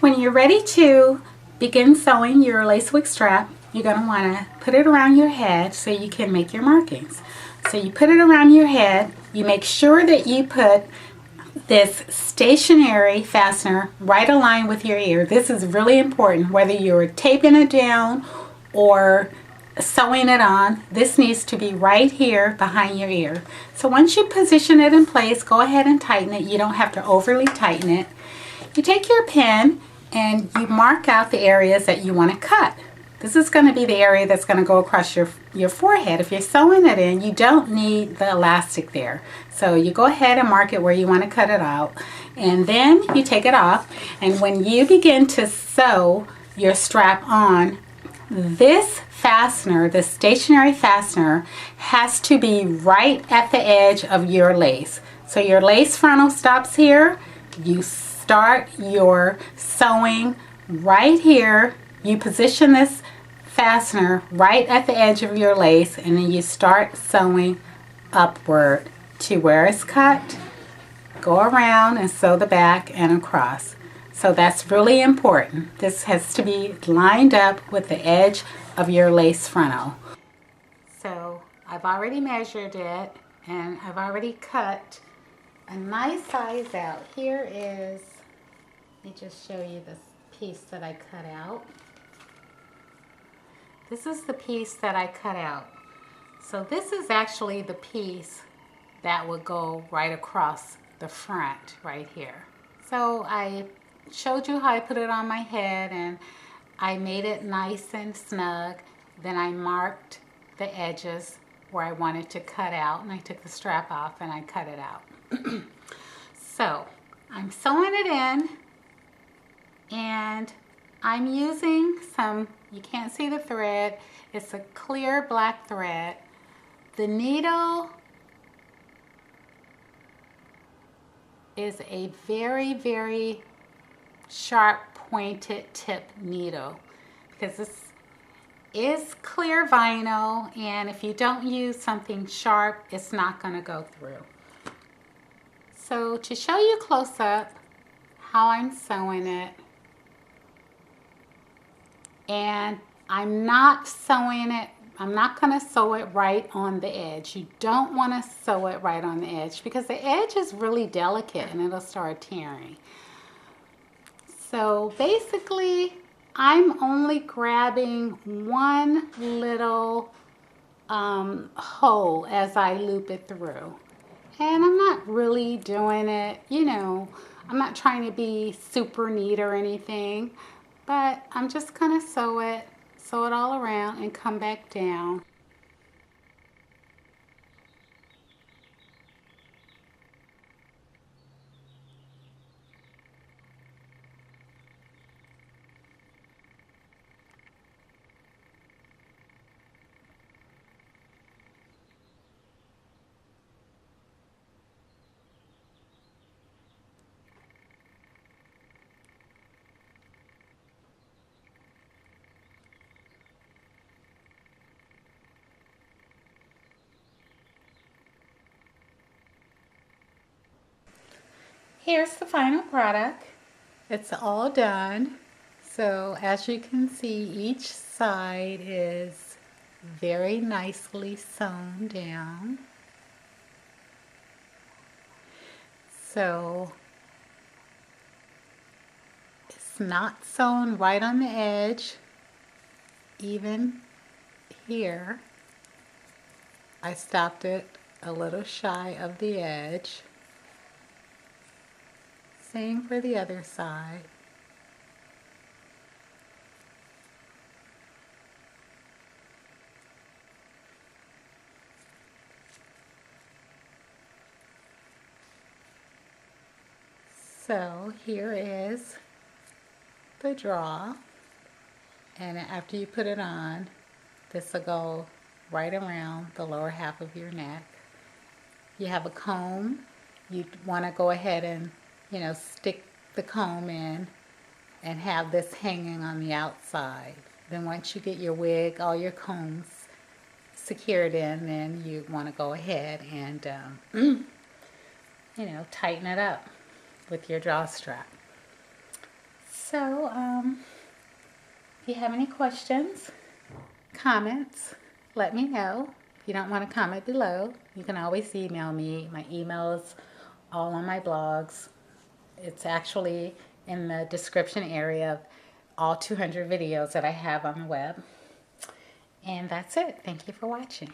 When you're ready to begin sewing your lace wig strap, you're going to want to put it around your head so you can make your markings. So you put it around your head, you make sure that you put this stationary fastener right aligned with your ear. This is really important, whether you're taping it down or sewing it on. This needs to be right here behind your ear. So once you position it in place, go ahead and tighten it. You don't have to overly tighten it. You take your pen and you mark out the areas that you want to cut. This is going to be the area that's going to go across your forehead. If you're sewing it in, you don't need the elastic there. So you go ahead and mark it where you want to cut it out. And then you take it off. And when you begin to sew your strap on, this fastener, the stationary fastener, has to be right at the edge of your lace. So your lace frontal stops here. You start your sewing right here. You position this fastener right at the edge of your lace, and then you start sewing upward to where it's cut. Go around and sew the back and across. So that's really important. This has to be lined up with the edge of your lace frontal. So I've already measured it, and I've already cut a nice size out. Here is, let me just show you this piece that I cut out. This is the piece that I cut out. So this is actually the piece that would go right across the front right here. So I showed you how I put it on my head, and I made it nice and snug. Then I marked the edges where I wanted to cut out, and I took the strap off and I cut it out. So I'm sewing it in, and I'm using some, you can't see the thread, it's a clear black thread. The needle is a very, very sharp pointed tip needle, because this is clear vinyl, and if you don't use something sharp, it's not going to go through. So to show you close up how I'm sewing it, and I'm not sewing it, I'm not going to sew it right on the edge. You don't want to sew it right on the edge because the edge is really delicate and it'll start tearing. So basically, I'm only grabbing one little hole as I loop it through. And I'm not really doing it, you know, I'm not trying to be super neat or anything, but I'm just going to sew it all around and come back down. Here's the final product. It's all done. So as you can see, each side is very nicely sewn down. So it's not sewn right on the edge. Even here, I stopped it a little shy of the edge. Same for the other side. So here is the draw, and after you put it on, this will go right around the lower half of your neck. You have a comb. You want to go ahead and, you know, stick the comb in and have this hanging on the outside. Then once you get your wig, all your combs secured in, then you want to go ahead and, you know, tighten it up with your draw strap. So, if you have any questions, comments, let me know. If you don't want to comment below, you can always email me. My email is all on my blogs. It's actually in the description area of all 200 videos that I have on the web. And that's it. Thank you for watching.